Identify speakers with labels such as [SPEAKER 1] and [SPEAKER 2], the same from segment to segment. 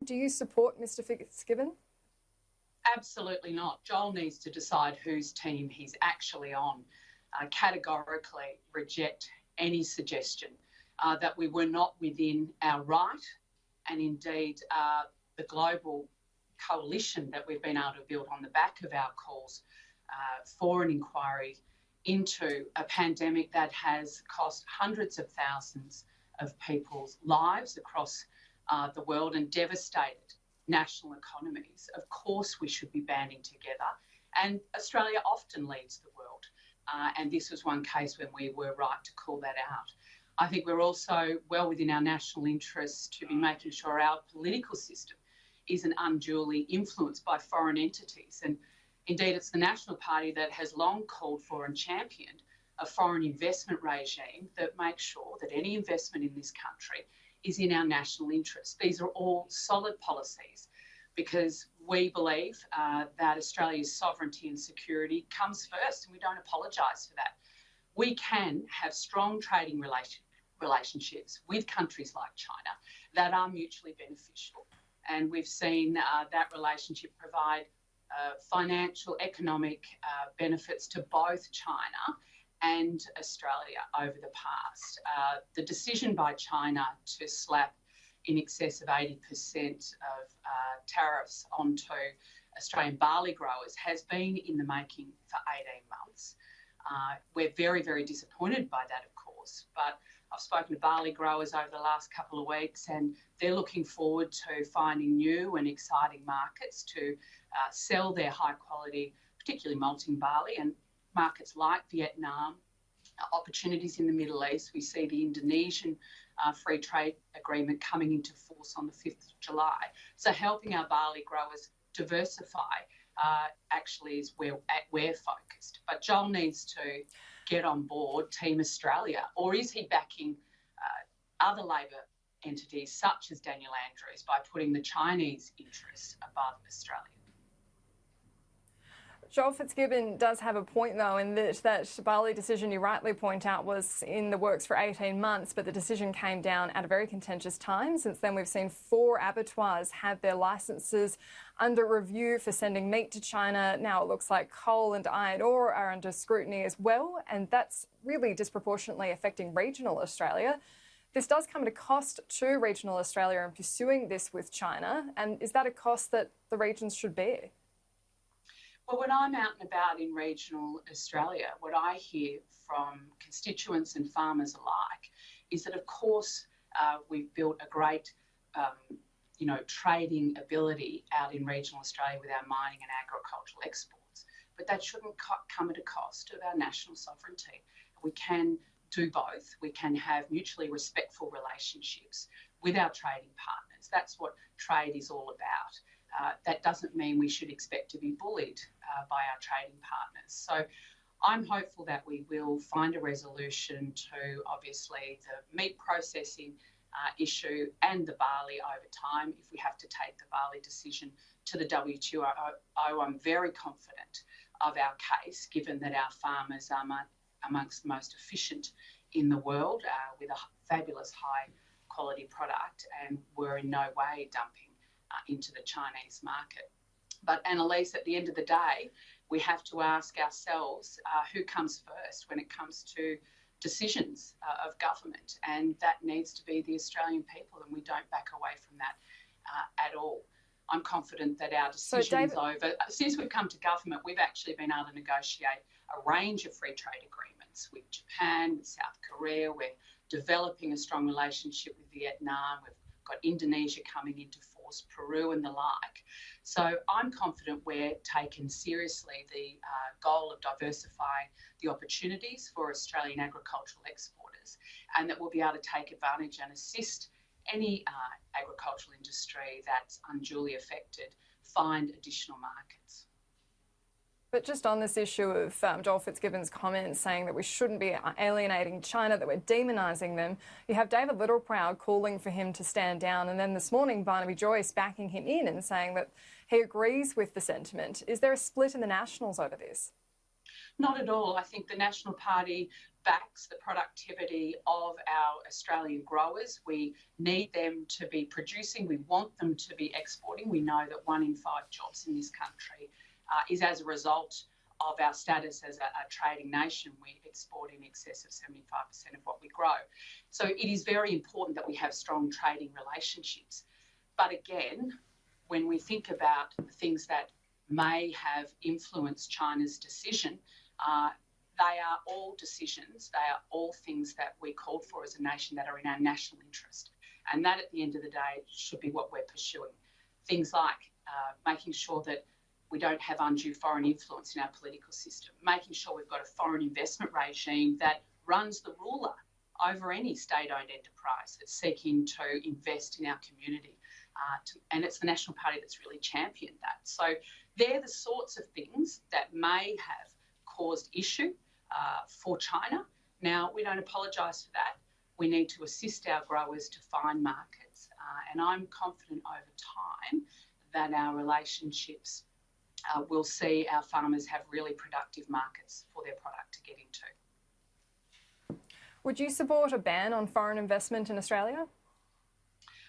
[SPEAKER 1] Do you support Mr Fitzgibbon?
[SPEAKER 2] Absolutely not. Joel needs to decide whose team he's actually on. Categorically reject any suggestion that we were not within our right, and indeed the global coalition that we've been able to build on the back of our calls for an inquiry into a pandemic that has cost hundreds of thousands of people's lives across the world and devastated national economies. Of course we should be banding together, and Australia often leads the world, and this was one case when we were right to call that out. I think we're also well within our national interests to be making sure our political system isn't unduly influenced by foreign entities, and indeed it's the National Party that has long called for and championed a foreign investment regime that makes sure that any investment in this country is in our national interest. These are all solid policies because we believe that Australia's sovereignty and security comes first, and we don't apologise for that. We can have strong trading relationships with countries like China that are mutually beneficial, and we've seen that relationship provide financial, economic benefits to both China and Australia over the past. The decision by China to slap in excess of 80% of tariffs onto Australian barley growers has been in the making for 18 months. We're very, very disappointed by that, of course, but I've spoken to barley growers over the last couple of weeks, and they're looking forward to finding new and exciting markets to sell their high quality, particularly malting barley, and markets like Vietnam, opportunities in the Middle East. We see the Indonesian free trade agreement coming into force on the 5th of July. So helping our barley growers diversify actually is where we're focused. But Joel needs to get on board Team Australia, or is he backing other Labor entities such as Daniel Andrews by putting the Chinese interests above Australia?
[SPEAKER 1] Joel Fitzgibbon does have a point, though, in that barley decision, you rightly point out, was in the works for 18 months, but the decision came down at a very contentious time. Since then, we've seen 4 abattoirs have their licences under review for sending meat to China. Now it looks like coal and iron ore are under scrutiny as well, and that's really disproportionately affecting regional Australia. This does come at a cost to regional Australia in pursuing this with China, and is that a cost that the regions should bear?
[SPEAKER 2] Well, when I'm out and about in regional Australia, what I hear from constituents and farmers alike is that, of course, we've built a great, trading ability out in regional Australia with our mining and agricultural exports, but that shouldn't come at a cost of our national sovereignty. We can do both. We can have mutually respectful relationships with our trading partners. That's what trade is all about. That doesn't mean we should expect to be bullied by our trading partners. So I'm hopeful that we will find a resolution to, obviously, the meat processing issue and the barley over time. If we have to take the barley decision to the WTO, I'm very confident of our case, given that our farmers are amongst the most efficient in the world with a fabulous high quality product, and we're in no way dumping into the Chinese market. But Annalise, at the end of the day, we have to ask ourselves who comes first when it comes to decisions of government, and that needs to be the Australian people, and we don't back away from that at all. I'm confident that our decision's over. Since we've come to government, we've actually been able to negotiate a range of free trade agreements with Japan, with South Korea. We're developing a strong relationship with Vietnam. We've got Indonesia coming into force, Peru and the like. So I'm confident we're taking seriously the goal of diversifying the opportunities for Australian agricultural exporters, and that we'll be able to take advantage and assist any agricultural industry that's unduly affected find additional markets.
[SPEAKER 1] But just on this issue of Joel Fitzgibbon's comments saying that we shouldn't be alienating China, that we're demonising them, you have David Littleproud calling for him to stand down, and then this morning Barnaby Joyce backing him in and saying that he agrees with the sentiment. Is there a split in the Nationals over this?
[SPEAKER 2] Not at all. I think the National Party backs the productivity of our Australian growers. We need them to be producing. We want them to be exporting. We know that 1 in 5 jobs in this country is as a result of our status as a trading nation. We export in excess of 75% of what we grow. So it is very important that we have strong trading relationships. But again, when we think about things that may have influenced China's decision, they are all decisions, they are all things that we called for as a nation that are in our national interest. And that, at the end of the day, should be what we're pursuing. Things like making sure that we don't have undue foreign influence in our political system, making sure we've got a foreign investment regime that runs the ruler over any state-owned enterprise that's seeking to invest in our community. And it's the National Party that's really championed that. So they're the sorts of things that may have caused issue for China. Now, we don't apologise for that. We need to assist our growers to find markets. And I'm confident over time that our relationships will see our farmers have really productive markets for their product to get into.
[SPEAKER 1] Would you support a ban on foreign investment in Australia?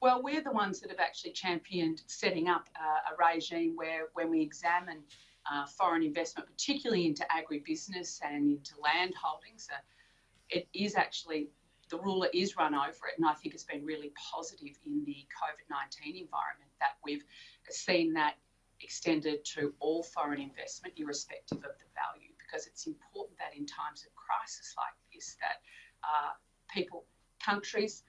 [SPEAKER 2] Well, we're the ones that have actually championed setting up a regime where, when we examine foreign investment, particularly into agribusiness and into land holdings, it is actually, the ruler is run over it. And I think it's been really positive in the COVID-19 environment that we've seen that extended to all foreign investment, irrespective of the value, because it's important that in times of crisis like this, that people, countries,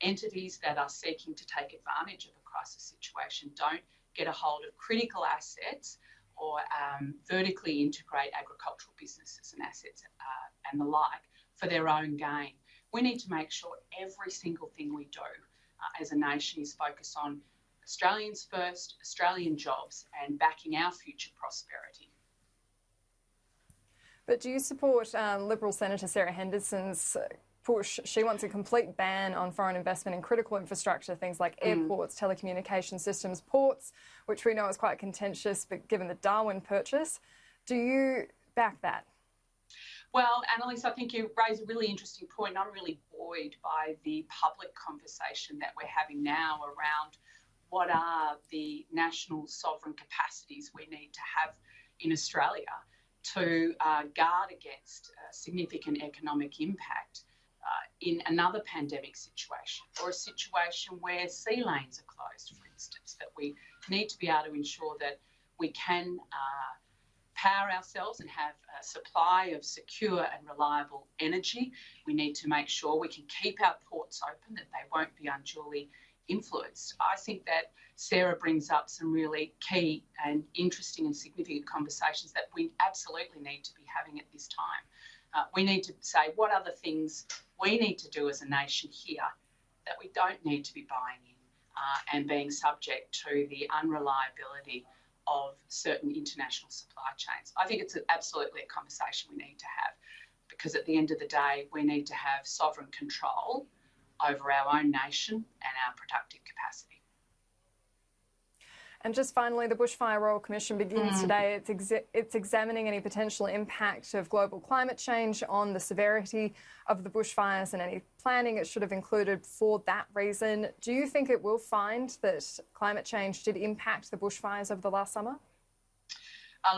[SPEAKER 2] entities that are seeking to take advantage of a crisis situation don't get a hold of critical assets or vertically integrate agricultural businesses and assets and the like for their own gain. We need to make sure every single thing we do as a nation is focused on Australians first, Australian jobs, and backing our future prosperity.
[SPEAKER 1] But do you support Liberal Senator Sarah Henderson's push? She wants a complete ban on foreign investment in critical infrastructure, things like airports, telecommunication systems, ports, which we know is quite contentious, but given the Darwin purchase. Do you back that?
[SPEAKER 2] Well, Annalise, I think you raise a really interesting point. I'm really buoyed by the public conversation that we're having now around what are the national sovereign capacities we need to have in Australia to guard against significant economic impact in another pandemic situation, or a situation where sea lanes are closed, for instance, that we need to be able to ensure that we can power ourselves and have a supply of secure and reliable energy. We need to make sure we can keep our ports open, that they won't be unduly influenced. I think that Sarah brings up some really key and interesting and significant conversations that we absolutely need to be having at this time. We need to say what other things we need to do as a nation here that we don't need to be buying in and being subject to the unreliability of certain international supply chains. I think it's absolutely a conversation we need to have, because at the end of the day, we need to have sovereign control over our own nation and our productive capacity.
[SPEAKER 1] And just finally, the Bushfire Royal Commission begins today. It's examining any potential impact of global climate change on the severity of the bushfires and any planning it should have included for that reason. Do you think it will find that climate change did impact the bushfires of the last summer?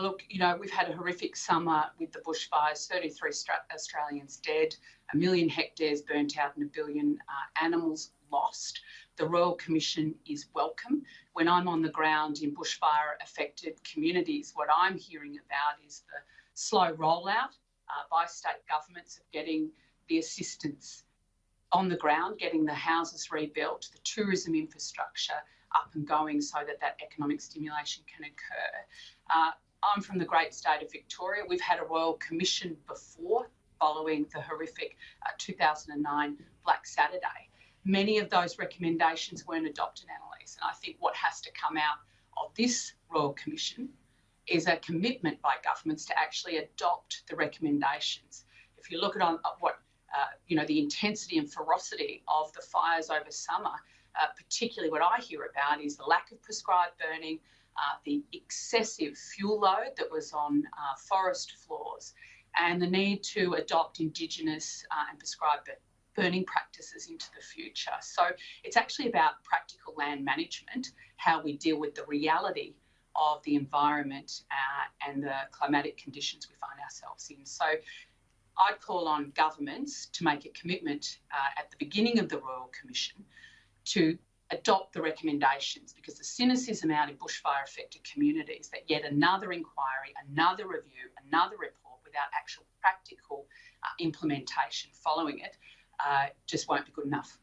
[SPEAKER 2] Look, you know, we've had a horrific summer with the bushfires, 33 Australians dead, 1 million hectares burnt out and 1 billion animals lost. The Royal Commission is welcome. When I'm on the ground in bushfire-affected communities, what I'm hearing about is the slow rollout by state governments of getting the assistance on the ground, getting the houses rebuilt, the tourism infrastructure up and going so that that economic stimulation can occur. I'm from the great state of Victoria. We've had a Royal Commission before, following the horrific 2009 Black Saturday. Many of those recommendations weren't adopted, Annalise, and I think what has to come out of this Royal Commission is a commitment by governments to actually adopt the recommendations. If you look at what the intensity and ferocity of the fires over summer, particularly what I hear about is the lack of prescribed burning, the excessive fuel load that was on forest floors, and the need to adopt Indigenous and prescribed burning practices into the future. So it's actually about practical land management, how we deal with the reality of the environment and the climatic conditions we find ourselves in. So I'd call on governments to make a commitment at the beginning of the Royal Commission to adopt the recommendations, because the cynicism out in bushfire affected communities that yet another inquiry, another review, another report without actual practical implementation following it just won't be good enough.